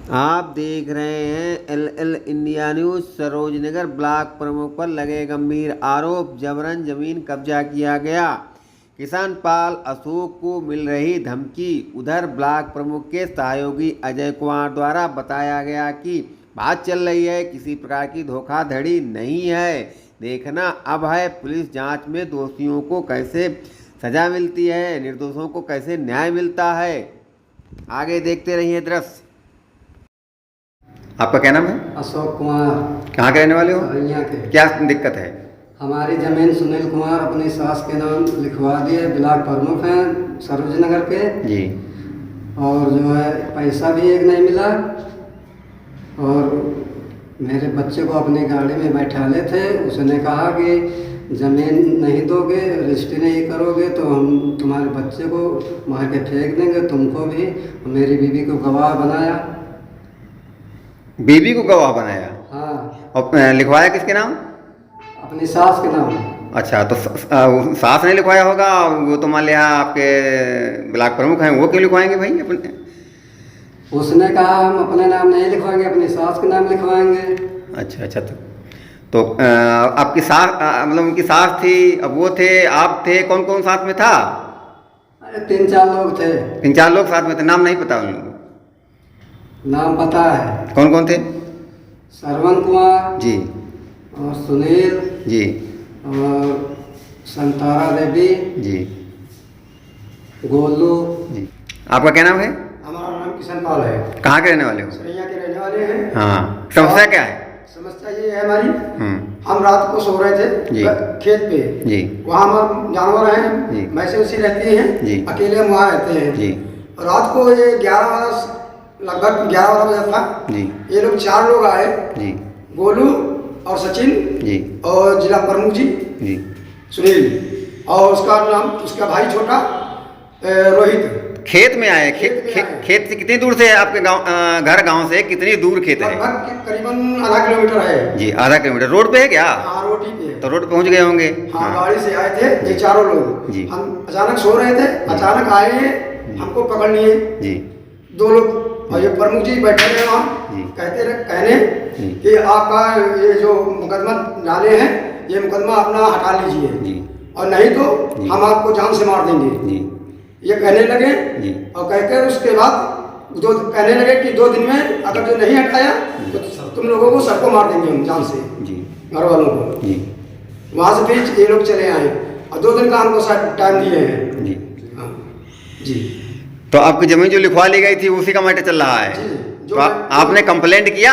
आप देख रहे हैं L India news. Sarojnagar block प्रमुख पर लगे गंभीर आरोप, जबरन जमीन कब्जा किया गया। किसान पाल अशोक को मिल रही धमकी। उधर ब्लॉक प्रमुख के सहयोगी अजय कुमार द्वारा बताया गया कि बात चल रही है, किसी प्रकार की धोखाधड़ी नहीं है। देखना अब है पुलिस जांच में दोषियों को कैसे सजा मिलती है, निर्दोषों को कैसे न्याय मिलता है। आगे देखते रहिए दृश्य। आपका क्या नाम है? अशोक कुमार। कहाँ के रहने वाले हो? सरैया के। क्या दिक्कत है? हमारी ज़मीन सुनील कुमार अपनी सास के नाम लिखवा दिए। ब्लॉक प्रमुख हैं सरोजनगर के जी। और जो है पैसा भी एक नहीं मिला और मेरे बच्चे को अपनी गाड़ी में बैठा ले थे। उसने कहा कि ज़मीन नहीं दोगे, रजिस्ट्री नहीं करोगे तो हम तुम्हारे बच्चे को मार के फेंक देंगे, तुमको भी। मेरी बीवी को गवाह बनाया। बीवी को गवाह बनाया? हाँ। और लिखवाया किसके नाम? अपनी सास के नाम। अच्छा, तो सास ने लिखवाया होगा। वो तो मान लिया आपके ब्लॉक प्रमुख हैं, वो क्यों लिखवाएंगे भाई अपने? उसने कहा हम अपने नाम नहीं लिखवाएंगे, अपनी सास के नाम लिखवाएंगे। अच्छा अच्छा। तो आपकी सास मतलब उनकी सास थी, अब वो थे, आप थे, कौन कौन साथ में था? अरे 3-4 लोग थे। 3-4 लोग साथ में थे। नाम नहीं पता उन लोगों को? नाम पता है। कौन कौन थे? श्रवण कुमार जी और सुनील जी और संतारा देवी जी गोलू जी। आपका क्या नाम है? हमारा नाम किशन पाल है। कहाँ के रहने वाले हो? सरैया के रहने वाले हैं। हाँ, समस्या क्या है? समस्या ये है हमारी, हम रात को सो रहे थे जी खेत पे जी। वहाँ हमारे जानवर हैं जी। भैंसें उसी रहती हैं जी। अकेले हम वहाँ रहते हैं जी। रात को ये लगभग 11 बजे था जी। ये लोग 4 लोग आए जी। गोलू और सचिन जी और जिला प्रमुख जी जी सुनील और उसका भाई छोटा रोहित। खेत में आए? खेत से कितनी दूर से आपके गांव से कितनी दूर खेत है? करीबन आधा किलोमीटर है जी। आधा किलोमीटर। रोड पे है क्या? हाँ, रोड ही पे है। तो रोड पहुंच गए होंगे। हाँ, गाड़ी से आए थे ये 4 लोग जी। हम अचानक सो रहे थे, अचानक आए हैं, हमको पकड़ लिए जी। 2 लोग और ये प्रमुख जी बैठे रहे वहाँ कहने कि आपका ये जो मुकदमा डाले हैं ये मुकदमा अपना हटा लीजिए और नहीं तो हम आपको जान से मार देंगे। ये कहने लगे और कहकर उसके बाद कहने लगे कि 2 दिन में अगर जो नहीं हटाया तो तुम लोगों को सबको मार देंगे हम जान से, घर वालों को। वहाँ से फिर ये लोग चले आए और 2 दिन का हमको टाइम दिए हैं जी। तो आपकी जमीन जो लिखवा ली गई थी उसी का मैटर चल रहा है? तो आपने कंप्लेंट किया?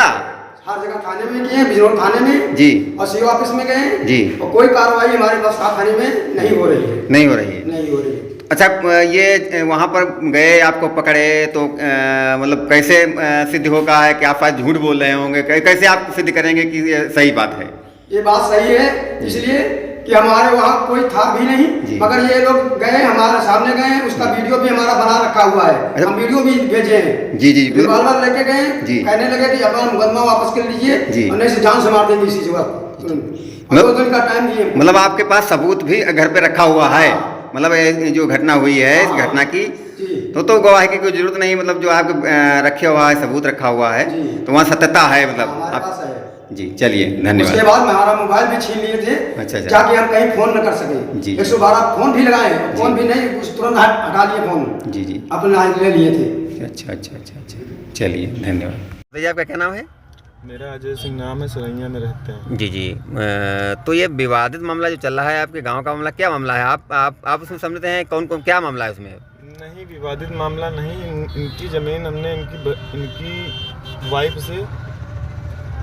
हर जगह थाने में किए, बिजनौर थाने में जी और सीओ ऑफिस में गए जी और कोई कार्रवाई हमारे पास थाने में नहीं हो रही है। नहीं हो रही है? नहीं हो रही है। अच्छा, ये वहाँ पर गए, आपको पकड़े तो मतलब कैसे सिद्ध होगा है कि आप शायद झूठ बोल रहे होंगे? कैसे आप सिद्ध करेंगे कि ये सही बात है? ये बात सही है इसलिए कि हमारे वहाँ कोई था भी नहीं, मगर ये लोग गए हमारे सामने गए, उसका वीडियो भी हमारा बना रखा हुआ है। हम वीडियो भी भेजे हैं। जी जी। रिवॉल्वर लेके गए, कहने लगे कि अपना मुकदमा वापस कर लीजिए और नहीं से जान से मार देंगे इसी जगह। 2 दिन का टाइम दिए। मतलब आपके पास सबूत भी घर पे रखा हुआ है? मतलब जो घटना हुई है इस घटना की तो गवाही की कोई जरूरत नहीं, मतलब जो आपके रखे हुआ है, सबूत रखा हुआ है तो वहाँ सत्यता है मतलब आप? जी, चलिए धन्यवाद। उसके बाद हमारा मोबाइल भी छीन लिए थे। अच्छा अच्छा। ताकि हम कहीं फोन न कर सके जी। 112 फोन भी लगाए, फोन भी नहीं, तुरंत हटा लिए फोन। जी जी। अपना ले लिए थे। अच्छा अच्छा अच्छा अच्छा। चलिए धन्यवाद। भैया आपका क्या नाम है? मेरा अजय सिंह नाम है, सरैया में रहते हैं। जी जी। तो ये विवादित मामला जो चल रहा है आपके गांव का मामला, क्या मामला है? आप उसमें समझते हैं कौन कौन क्या मामला है उसमें? नहीं, विवादित मामला नहीं। इनकी ज़मीन हमने इनकी वाइफ से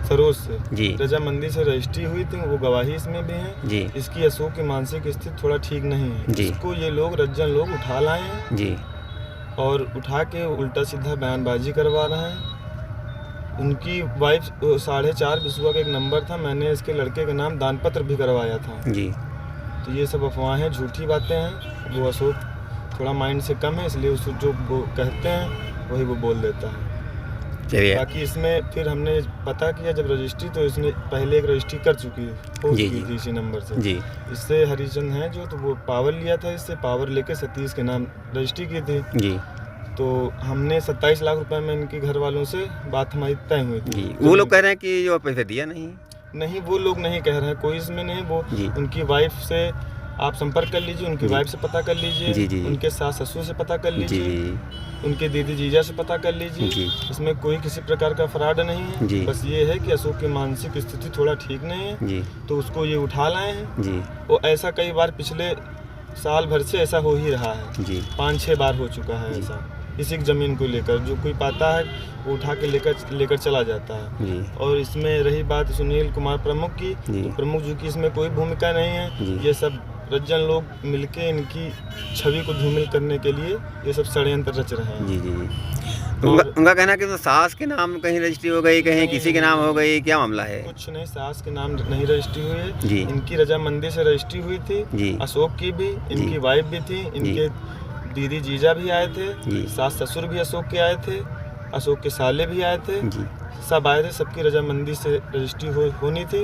सरोज से जी रजामंदी से रजिस्ट्री हुई थी, वो गवाही इसमें भी है जी। इसकी अशोक की मानसिक स्थिति थोड़ा ठीक नहीं है जी। इसको ये लोग रज्जन लोग उठा लाए हैं जी और उठा के उल्टा सीधा बयानबाजी करवा रहे हैं। उनकी वाइफ 4.5 बिसुआ का एक नंबर था, मैंने इसके लड़के के नाम दान पत्र भी करवाया था जी। तो ये सब अफवाहें, झूठी बातें हैं। वो अशोक थोड़ा माइंड से कम है, इसलिए उसको जो वो कहते हैं वही वो बोल देता है। बाकी इसमें फिर हमने पता किया जब रजिस्ट्री, तो इसने पहले एक रजिस्ट्री कर चुकी थी इसी नंबर से जी। इससे हरिचंद हैं जो, तो वो पावर लिया था, इससे पावर लेके सतीश के नाम रजिस्ट्री की थी जी। तो हमने 27 लाख रुपए में इनके घर वालों से बात हमारी तय हुई थी। जी, वो लोग कह रहे हैं कि जो पैसे दिया नहीं। नहीं, वो लोग नहीं कह रहे हैं, कोई इसमें नहीं। वो उनकी वाइफ से आप संपर्क कर लीजिए, उनकी वाइफ से पता कर लीजिए, उनके सास ससुर से पता कर लीजिए, उनके दीदी जीजा से पता कर लीजिए। इसमें कोई किसी प्रकार का फ्रॉड नहीं है। बस ये है कि अशोक की मानसिक स्थिति थोड़ा ठीक नहीं है, तो उसको ये उठा लाए हैं। और ऐसा कई बार पिछले साल भर से ऐसा हो ही रहा है, 5-6 बार हो चुका है ऐसा, इसी जमीन को लेकर। जो कोई पाता है वो उठा के लेकर चला जाता है। और इसमें रही बात सुनील कुमार प्रमुख की, तो प्रमुख जी की इसमें कोई भूमिका नहीं है। ये सब रज्जन लोग मिलके इनकी छवि को धूमिल करने के लिए ये सब षड्यंत्र रच रहे हैं। उनका कहना है कि तो सास के नाम कहीं रजिस्ट्री हो गई, कहीं किसी के नाम हो गई, क्या मामला है? कुछ नहीं, सास के नाम नहीं रजिस्ट्री हुई है। इनकी रजामंदी से रजिस्ट्री हुई थी। अशोक की भी, इनकी वाइफ भी थी, इनके दीदी जीजा भी आए थे, सास ससुर भी अशोक के आए थे, अशोक के साले भी आए थे, सब आए थे। सबकी रजामंदी से रजिस्ट्री होनी थी।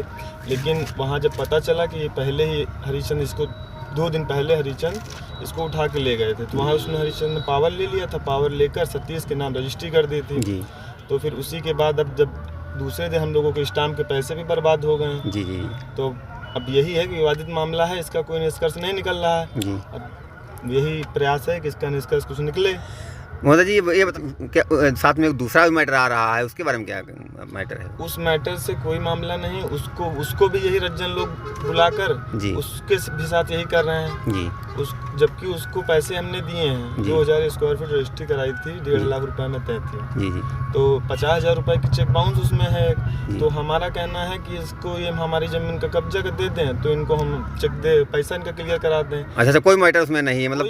लेकिन वहाँ जब पता चला कि ये पहले ही हरिचंद इसको 2 दिन पहले हरिचंद इसको उठा के ले गए थे, तो वहाँ उसने हरिचंद ने पावर ले लिया था। पावर लेकर सतीश के नाम रजिस्ट्री कर दी थी। तो फिर उसी के बाद अब जब दूसरे दिन हम लोगों के स्टाम्प के पैसे भी बर्बाद हो गए। तो अब यही है कि विवादित मामला है, इसका कोई निष्कर्ष नहीं निकल रहा है। अब यही प्रयास है कि इसका निष्कर्ष कुछ निकले। मोदी जी, ये क्या साथ में एक दूसरा भी मैटर आ रहा है, उसके बारे में क्या मैटर है? उस मैटर से कोई मामला नहीं। उसको भी यही रज्जन लोग बुलाकर उसके भी साथ यही कर रहे हैं। जबकि उसको पैसे हमने दिए हैं, 2000 स्क्वायर फीट रजिस्ट्री कराई थी, 1.5 लाख रुपए में तय थी। तो 50,000 रुपए की चेक बाउंस उसमें है। तो हमारा कहना है कि इसको ये हमारी जमीन का कब्जा कर देते हैं, तो इनको हम चेक दे पैसा इनका क्लियर करा दें। अच्छा, कोई मैटर उसमें नहीं है, मतलब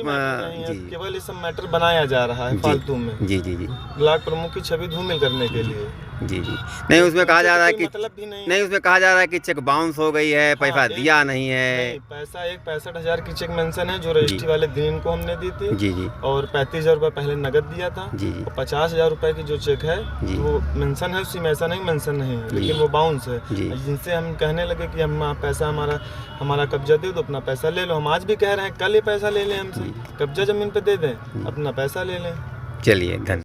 केवल ये सब मैटर बनाया जा रहा है फालतू में। जी ब्लॉक प्रमुख की छवि धूमिल करने के लिए। नहीं, उसमें कहा जा रहा है कि मतलब भी नहीं, उसमें कहा जा रहा है कि चेक बाउंस हो गई है, पैसा दिया नहीं है। पैसा 65,000 की चेक मेंशन है, जो रजिस्ट्री वाले दिन इनको हमने दी थी। और 35,000 रुपए पहले नगद दिया था। और 50,000 रुपए की जो चेक है वो मेंशन है, उसी में ऐसा नहीं मेंशन नहीं है, लेकिन वो बाउंस है। जिनसे हम कहने लगे कि हम पैसा हमारा कब्जा दे दो, अपना पैसा ले लो। हम आज भी कह रहे हैं कल ये पैसा ले लें हमसे, कब्जा जमीन पे दे दें, अपना पैसा ले लें। चलिए, धन्यवाद।